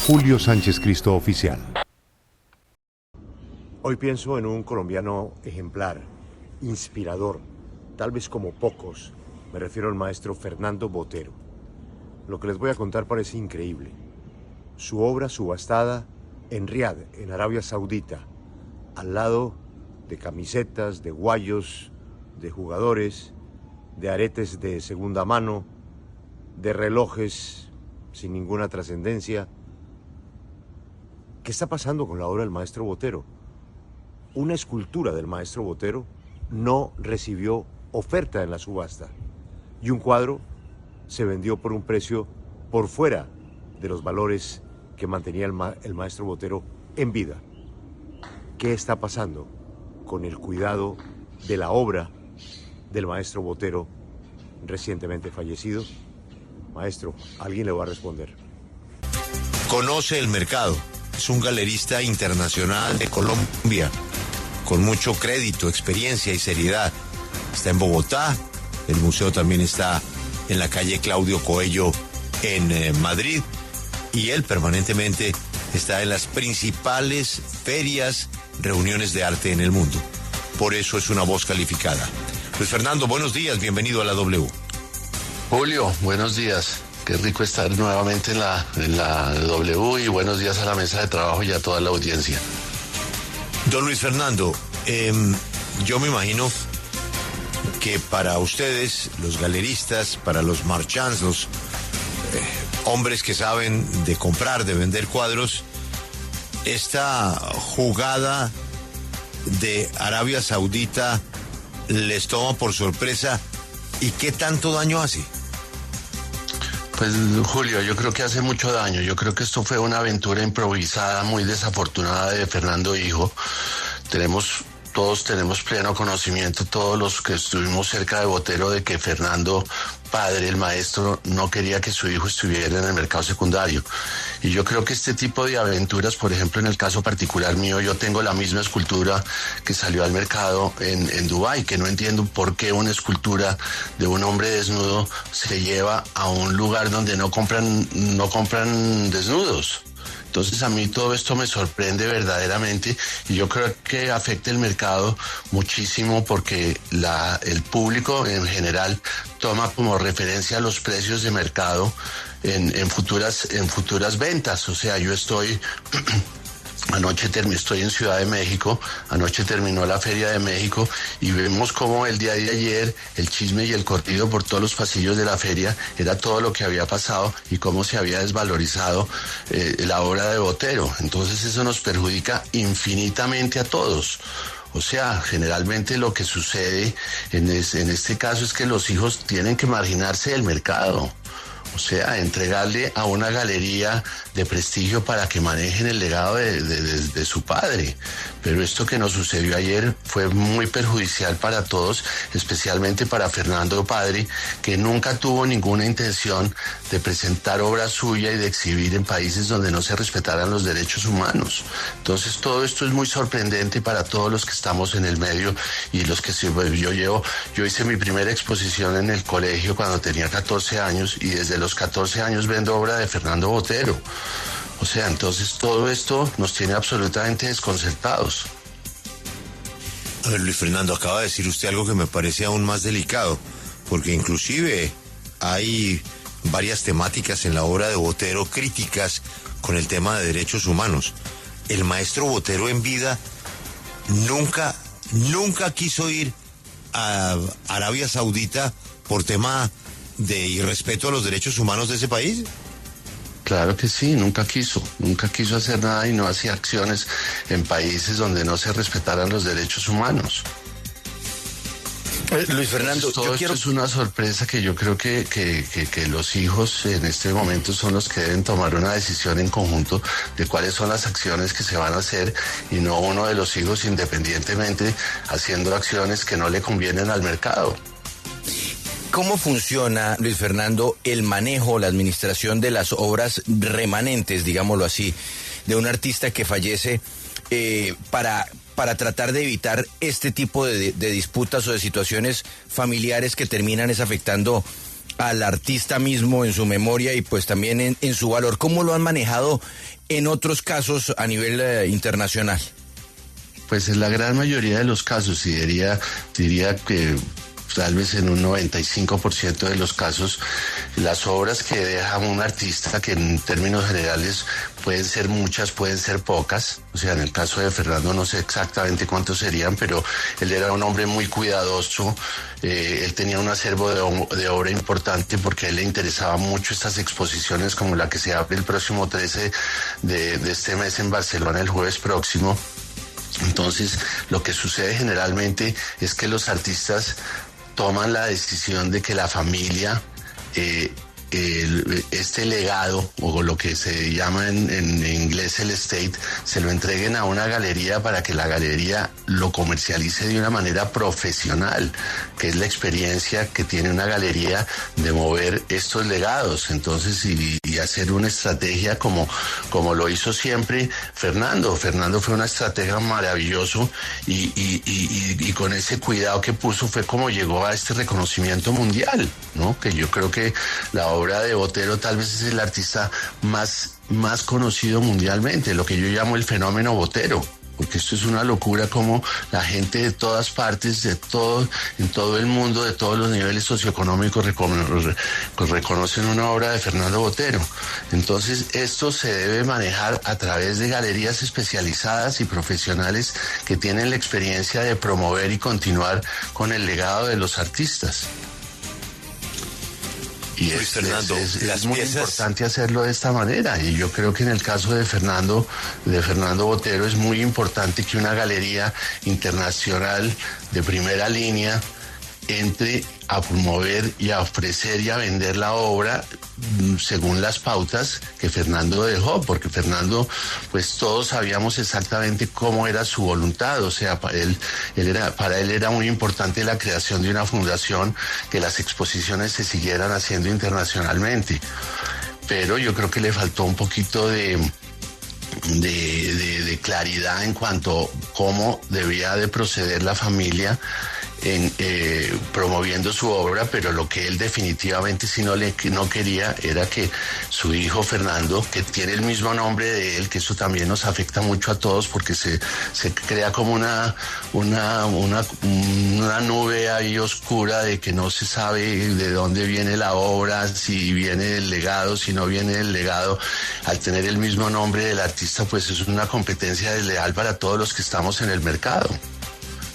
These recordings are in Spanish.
Julio Sánchez Cristo Oficial. Hoy pienso en un colombiano ejemplar, inspirador, tal vez como pocos. Me refiero al maestro Fernando Botero. Lo que les voy a contar parece increíble. Su obra subastada en Riad, en Arabia Saudita, al lado de camisetas, de guayos, de jugadores, de aretes de segunda mano, de relojes sin ninguna trascendencia. ¿Qué está pasando con la obra del maestro Botero? Una escultura del maestro Botero no recibió oferta en la subasta y un cuadro se vendió por un precio por fuera de los valores que mantenía el maestro Botero en vida. ¿Qué está pasando con el cuidado de la obra del maestro Botero recientemente fallecido? Maestro, alguien le va a responder. Conoce el mercado. Es un galerista internacional de Colombia, con mucho crédito, experiencia y seriedad. Está en Bogotá, el museo también está en la calle Claudio Coello en Madrid, y él permanentemente está en las principales ferias, reuniones de arte en el mundo. Por eso es una voz calificada. Luis Fernando, buenos días, bienvenido a la W. Julio, buenos días. Qué rico estar nuevamente en la W y buenos días a la mesa de trabajo y a toda la audiencia. Don Luis Fernando, yo me imagino que para ustedes, los galeristas, para los marchands, los hombres que saben de comprar, de vender cuadros, esta jugada de Arabia Saudita les toma por sorpresa. ¿Y qué tanto daño hace? Pues Julio, yo creo que hace mucho daño. Yo creo que esto fue una aventura improvisada, muy desafortunada de Fernando Hijo. Todos tenemos pleno conocimiento, todos los que estuvimos cerca de Botero, de que Fernando, padre, el maestro, no quería que su hijo estuviera en el mercado secundario. Y yo creo que este tipo de aventuras, por ejemplo, en el caso particular mío, yo tengo la misma escultura que salió al mercado en Dubái, que no entiendo por qué una escultura de un hombre desnudo se lleva a un lugar donde no compran desnudos. Entonces a mí todo esto me sorprende verdaderamente y yo creo que afecta el mercado muchísimo porque el público en general toma como referencia los precios de mercado en futuras ventas. O sea, yo estoy en Ciudad de México, anoche terminó la Feria de México y vemos como el día de ayer el chisme y el corrido por todos los pasillos de la feria era todo lo que había pasado y cómo se había desvalorizado la obra de Botero. Entonces eso nos perjudica infinitamente a todos. O sea, generalmente lo que sucede en este caso es que los hijos tienen que marginarse del mercado. O sea, entregarle a una galería de prestigio para que manejen el legado de su padre. Pero esto que nos sucedió ayer fue muy perjudicial para todos, especialmente para Fernando padre, que nunca tuvo ninguna intención de presentar obra suya y de exhibir en países donde no se respetaran los derechos humanos. Entonces todo esto es muy sorprendente para todos los que estamos en el medio y los que yo hice mi primera exposición en el colegio cuando tenía 14 años y desde los 14 años vendo obra de Fernando Botero. O sea, entonces todo esto nos tiene absolutamente desconcertados. A ver, Luis Fernando, acaba de decir usted algo que me parece aún más delicado, porque inclusive hay varias temáticas en la obra de Botero críticas con el tema de derechos humanos. El maestro Botero en vida nunca quiso ir a Arabia Saudita por tema de irrespeto a los derechos humanos de ese país. Claro que sí, nunca quiso hacer nada y no hacía acciones en países donde no se respetaran los derechos humanos. Luis Fernando, todo esto es una sorpresa que yo creo que los hijos en este momento son los que deben tomar una decisión en conjunto de cuáles son las acciones que se van a hacer y no uno de los hijos independientemente haciendo acciones que no le convienen al mercado. ¿Cómo funciona, Luis Fernando, el manejo, la administración de las obras remanentes, digámoslo así, de un artista que fallece para tratar de evitar este tipo de disputas o de situaciones familiares que terminan afectando al artista mismo en su memoria y pues también en su valor. ¿Cómo lo han manejado en otros casos a nivel internacional? Pues en la gran mayoría de los casos, y diría que tal vez en un 95% de los casos, las obras que deja un artista, que en términos generales pueden ser muchas, pueden ser pocas, o sea, en el caso de Fernando no sé exactamente cuántos serían, pero él era un hombre muy cuidadoso, él tenía un acervo de obra importante porque a él le interesaba mucho estas exposiciones como la que se abre el próximo 13 de este mes en Barcelona, el jueves próximo. Entonces, lo que sucede generalmente es que los artistas toman la decisión de que la familia, este legado, o lo que se llama en inglés el estate, se lo entreguen a una galería para que la galería lo comercialice de una manera profesional, que es la experiencia que tiene una galería de mover estos legados. Entonces, y hacer una estrategia como lo hizo siempre Fernando. Fernando fue una estratega maravilloso y con ese cuidado que puso fue como llegó a este reconocimiento mundial, ¿no? Que yo creo que la obra de Botero tal vez es el artista más conocido mundialmente, lo que yo llamo el fenómeno Botero. Porque esto es una locura como la gente de todas partes, en todo el mundo, de todos los niveles socioeconómicos reconocen una obra de Fernando Botero. Entonces esto se debe manejar a través de galerías especializadas y profesionales que tienen la experiencia de promover y continuar con el legado de los artistas. Y Luis Fernando, es muy importante hacerlo de esta manera, y yo creo que en el caso de Fernando Botero es muy importante que una galería internacional de primera línea entre a promover y a ofrecer y a vender la obra según las pautas que Fernando dejó, porque Fernando, pues todos sabíamos exactamente cómo era su voluntad, o sea, para él era muy importante la creación de una fundación, que las exposiciones se siguieran haciendo internacionalmente, pero yo creo que le faltó un poquito de claridad en cuanto a cómo debía de proceder la familia promoviendo su obra, pero lo que él definitivamente no quería era que su hijo Fernando, que tiene el mismo nombre de él, que eso también nos afecta mucho a todos porque se crea como una nube ahí oscura de que no se sabe de dónde viene la obra, si viene del legado, si no viene del legado. Al tener el mismo nombre del artista, pues es una competencia desleal para todos los que estamos en el mercado.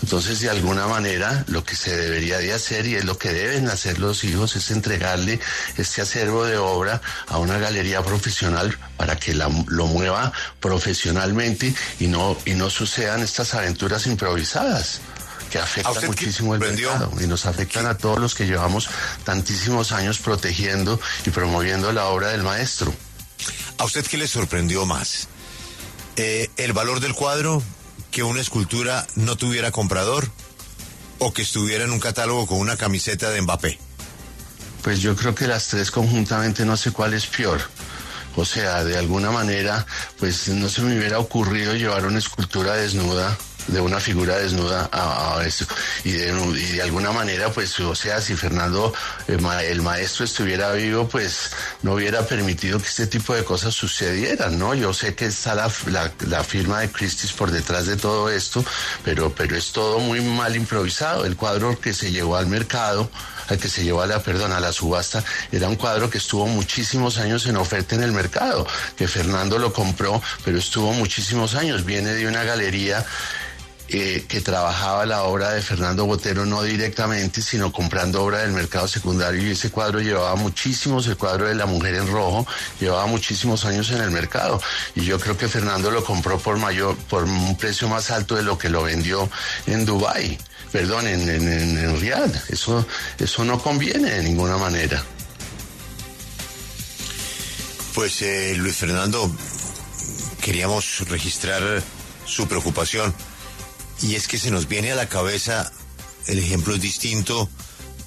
Entonces, de alguna manera, lo que se debería de hacer, y es lo que deben hacer los hijos, es entregarle este acervo de obra a una galería profesional para que lo mueva profesionalmente y no sucedan estas aventuras improvisadas que afectan muchísimo el mercado y nos afectan a todos los que llevamos tantísimos años protegiendo y promoviendo la obra del maestro. ¿A usted qué le sorprendió más? ¿El valor del cuadro? ¿Que una escultura no tuviera comprador? ¿O que estuviera en un catálogo con una camiseta de Mbappé? Pues yo creo que las tres conjuntamente, no sé cuál es peor. O sea, de alguna manera, pues no se me hubiera ocurrido llevar una escultura desnuda, de una figura desnuda a esto. Y de alguna manera, pues, o sea, si Fernando, el maestro, estuviera vivo, pues no hubiera permitido que este tipo de cosas sucedieran, ¿no? Yo sé que está la firma de Christie's por detrás de todo esto, pero es todo muy mal improvisado. El cuadro que se llevó al mercado, que se llevó a la subasta, era un cuadro que estuvo muchísimos años en oferta en el mercado, que Fernando lo compró, pero estuvo muchísimos años. Viene de una galería que trabajaba la obra de Fernando Botero no directamente, sino comprando obra del mercado secundario, y ese cuadro llevaba muchísimos, el cuadro de la mujer en rojo, llevaba muchísimos años en el mercado, y yo creo que Fernando lo compró por un precio más alto de lo que lo vendió en Dubái, en Riad. Eso no conviene de ninguna manera. Pues Luis Fernando, queríamos registrar su preocupación. Y es que se nos viene a la cabeza, el ejemplo es distinto.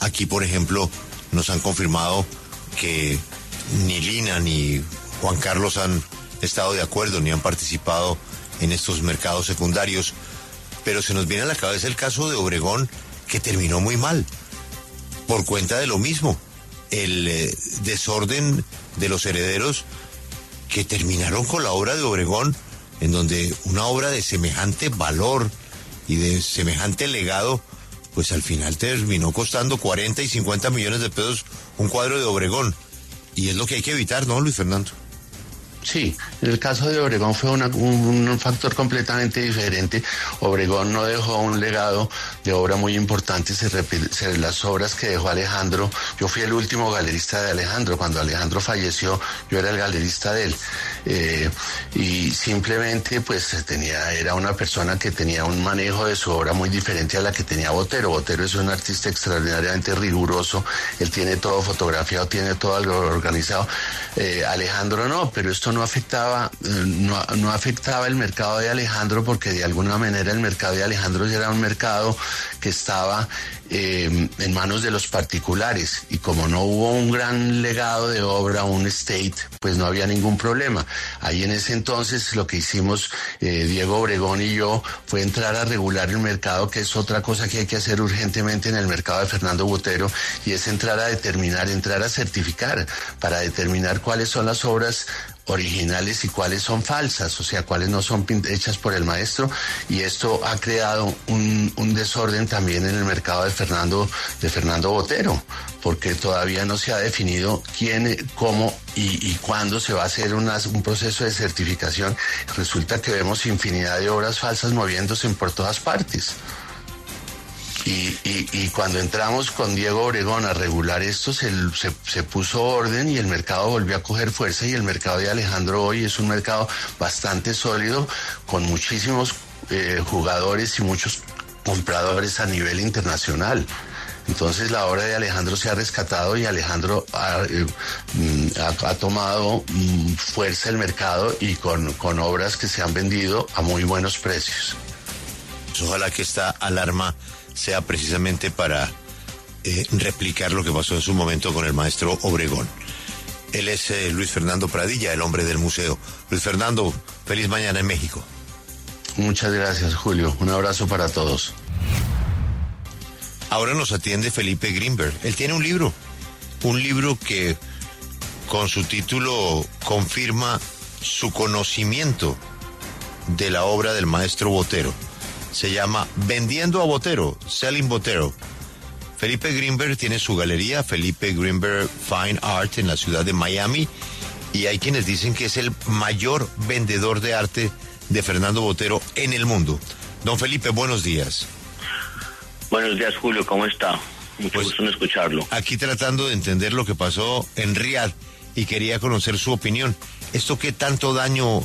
Aquí, por ejemplo, nos han confirmado que ni Lina ni Juan Carlos han estado de acuerdo ni han participado en estos mercados secundarios. Pero se nos viene a la cabeza el caso de Obregón, que terminó muy mal, por cuenta de lo mismo. el desorden de los herederos que terminaron con la obra de Obregón, en donde una obra de semejante valor y de semejante legado, pues al final terminó costando 40 y 50 millones de pesos un cuadro de Obregón. Y es lo que hay que evitar, ¿no, Luis Fernando? Sí, en el caso de Obregón fue un factor completamente diferente. Obregón no dejó un legado de obra muy importante, las obras que dejó Alejandro. Yo fui el último galerista de Alejandro. Cuando Alejandro falleció, yo era el galerista de él. Y simplemente pues era una persona que tenía un manejo de su obra muy diferente a la que tenía Botero. Botero es un artista extraordinariamente riguroso, él tiene todo fotografiado, tiene todo algo organizado. Alejandro no, pero esto no afectaba el mercado de Alejandro, porque de alguna manera el mercado de Alejandro era un mercado que estaba en manos de los particulares, y como no hubo un gran legado de obra, un estate, pues no había ningún problema. Ahí en ese entonces lo que hicimos Diego Obregón y yo fue entrar a regular el mercado, que es otra cosa que hay que hacer urgentemente en el mercado de Fernando Botero, y es entrar a certificar, para determinar cuáles son las obras originales y cuáles son falsas, o sea, cuáles no son hechas por el maestro, y esto ha creado un desorden también en el mercado de Fernando Botero, porque todavía no se ha definido quién, cómo y cuándo se va a hacer un proceso de certificación. Resulta que vemos infinidad de obras falsas moviéndose por todas partes. Y cuando entramos con Diego Obregón a regular esto, se puso orden y el mercado volvió a coger fuerza, y el mercado de Alejandro hoy es un mercado bastante sólido, con muchísimos jugadores y muchos compradores a nivel internacional. Entonces la obra de Alejandro se ha rescatado, y Alejandro ha tomado fuerza el mercado, y con obras que se han vendido a muy buenos precios. Ojalá que esta alarma sea precisamente para replicar lo que pasó en su momento con el maestro Obregón. Él es Luis Fernando Pradilla, el hombre del museo. Luis Fernando, feliz mañana en México. Muchas gracias, Julio. Un abrazo para todos. Ahora nos atiende Felipe Grimberg. Él tiene un libro que con su título confirma su conocimiento de la obra del maestro Botero. Se llama Vendiendo a Botero, Selling Botero. Felipe Grimberg tiene su galería, Felipe Grimberg Fine Art, en la ciudad de Miami, y hay quienes dicen que es el mayor vendedor de arte de Fernando Botero en el mundo. Don Felipe, buenos días. Buenos días, Julio, ¿cómo está? Mucho gusto en escucharlo. Aquí tratando de entender lo que pasó en Riad, y quería conocer su opinión. ¿Esto qué tanto daño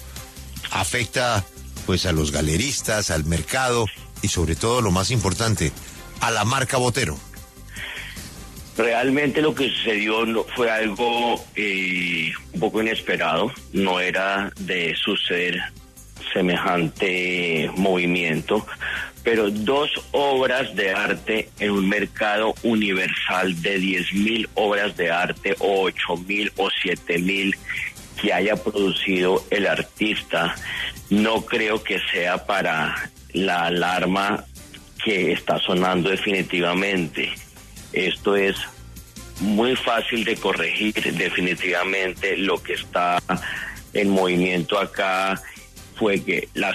afecta pues a los galeristas, al mercado y sobre todo, lo más importante, a la marca Botero? Realmente lo que sucedió fue algo un poco inesperado. No era de suceder semejante movimiento, pero 2 obras de arte en un mercado universal de 10.000 obras de arte, o 8.000 o 7.000 que haya producido el artista, no creo que sea para la alarma que está sonando definitivamente. Esto es muy fácil de corregir. Definitivamente lo que está en movimiento acá fue que la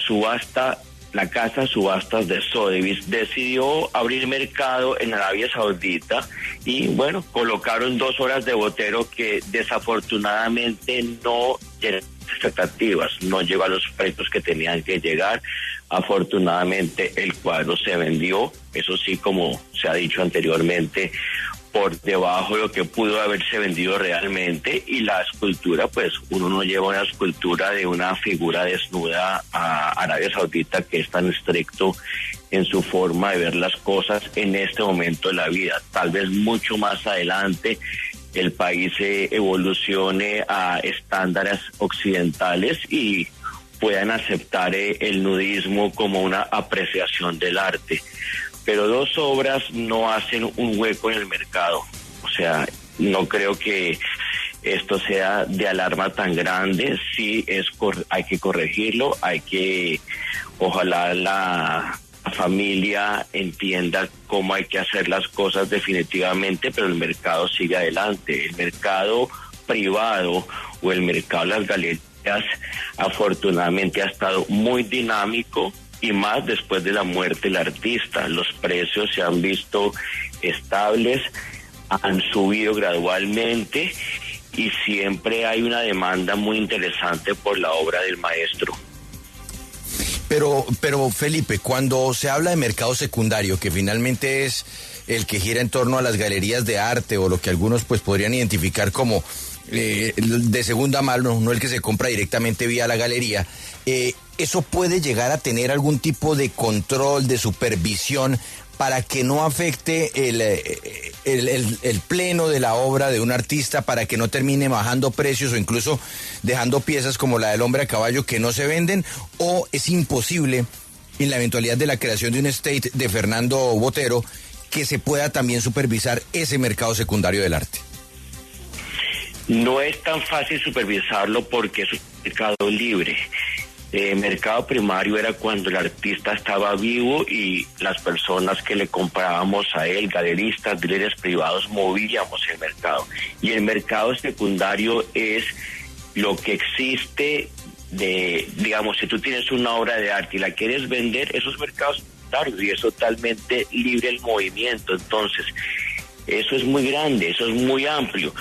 casa de subastas de Sotheby's decidió abrir mercado en Arabia Saudita, y bueno, colocaron 2 obras de Botero que desafortunadamente no tienen expectativas, no llegó a los precios que tenían que llegar. Afortunadamente el cuadro se vendió, eso sí, como se ha dicho anteriormente, por debajo de lo que pudo haberse vendido realmente. Y la escultura, pues uno no lleva una escultura de una figura desnuda a Arabia Saudita, que es tan estricto en su forma de ver las cosas en este momento de la vida. Tal vez mucho más adelante el país evolucione a estándares occidentales y puedan aceptar el nudismo como una apreciación del arte. Pero 2 obras no hacen un hueco en el mercado. O sea, no creo que esto sea de alarma tan grande. Sí hay que corregirlo, ojalá la familia entienda cómo hay que hacer las cosas definitivamente, pero el mercado sigue adelante. El mercado privado o el mercado de las galerías afortunadamente ha estado muy dinámico, y más después de la muerte del artista. Los precios se han visto estables, han subido gradualmente y siempre hay una demanda muy interesante por la obra del maestro. Pero Felipe, cuando se habla de mercado secundario, que finalmente es el que gira en torno a las galerías de arte o lo que algunos pues podrían identificar como de segunda mano, no el que se compra directamente vía la galería, ¿eso puede llegar a tener algún tipo de control, de supervisión para que no afecte el pleno de la obra de un artista, para que no termine bajando precios o incluso dejando piezas como la del hombre a caballo que no se venden? ¿O es imposible, en la eventualidad de la creación de un estate de Fernando Botero, que se pueda también supervisar ese mercado secundario del arte? No es tan fácil supervisarlo porque es un mercado libre. Mercado primario era cuando el artista estaba vivo y las personas que le comprábamos a él, galeristas, dealers privados, movíamos el mercado. Y el mercado secundario es lo que existe de, digamos, si tú tienes una obra de arte y la quieres vender, esos mercados secundarios, y es totalmente libre el movimiento. Entonces, eso es muy grande, eso es muy amplio.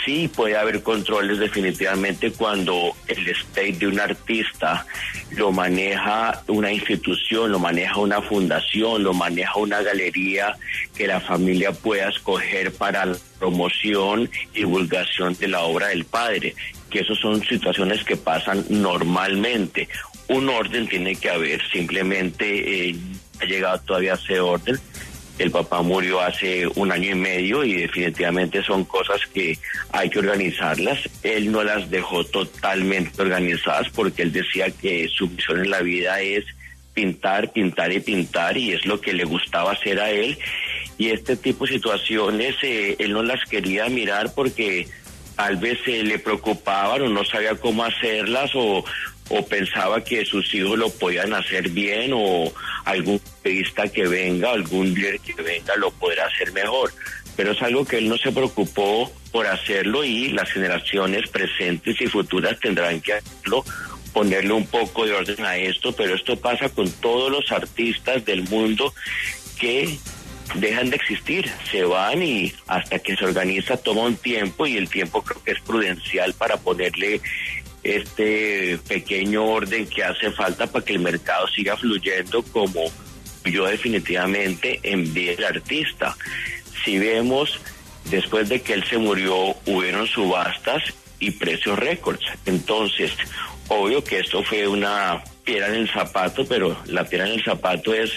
Sí puede haber controles definitivamente cuando el estate de un artista lo maneja una institución, lo maneja una fundación, lo maneja una galería que la familia pueda escoger para la promoción y divulgación de la obra del padre, que esas son situaciones que pasan normalmente. Un orden tiene que haber, simplemente ha llegado todavía ese orden. El papá murió hace 1 año y medio y definitivamente son cosas que hay que organizarlas. Él no las dejó totalmente organizadas porque él decía que su misión en la vida es pintar, pintar y pintar, y es lo que le gustaba hacer a él. Y este tipo de situaciones él no las quería mirar porque tal vez le preocupaban o no sabía cómo hacerlas o pensaba que sus hijos lo podían hacer bien, o algún periodista que venga, algún líder que venga lo podrá hacer mejor. Pero es algo que él no se preocupó por hacerlo, y las generaciones presentes y futuras tendrán que hacerlo, ponerle un poco de orden a esto. Pero esto pasa con todos los artistas del mundo que dejan de existir, se van, y hasta que se organiza toma un tiempo, y el tiempo creo que es prudencial para ponerle este pequeño orden que hace falta para que el mercado siga fluyendo como yo definitivamente envié el artista. Si vemos, después de que él se murió, hubieron subastas y precios récords. Entonces, obvio que esto fue una piedra en el zapato, pero la piedra en el zapato es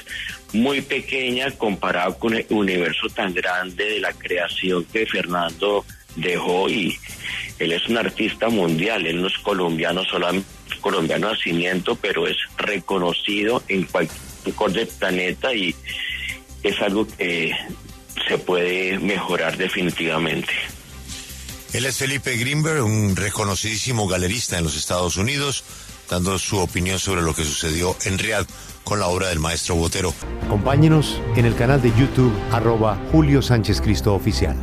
muy pequeña comparado con el universo tan grande de la creación que Fernando dejó. Y él es un artista mundial, él no es colombiano solamente, es colombiano de nacimiento, pero es reconocido en cualquier rincón del planeta, y es algo que se puede mejorar definitivamente. Él es Felipe Greenberg, un reconocidísimo galerista en los Estados Unidos, dando su opinión sobre lo que sucedió en Riad con la obra del maestro Botero. Acompáñenos en el canal de YouTube @Julio Sánchez Cristo Oficial.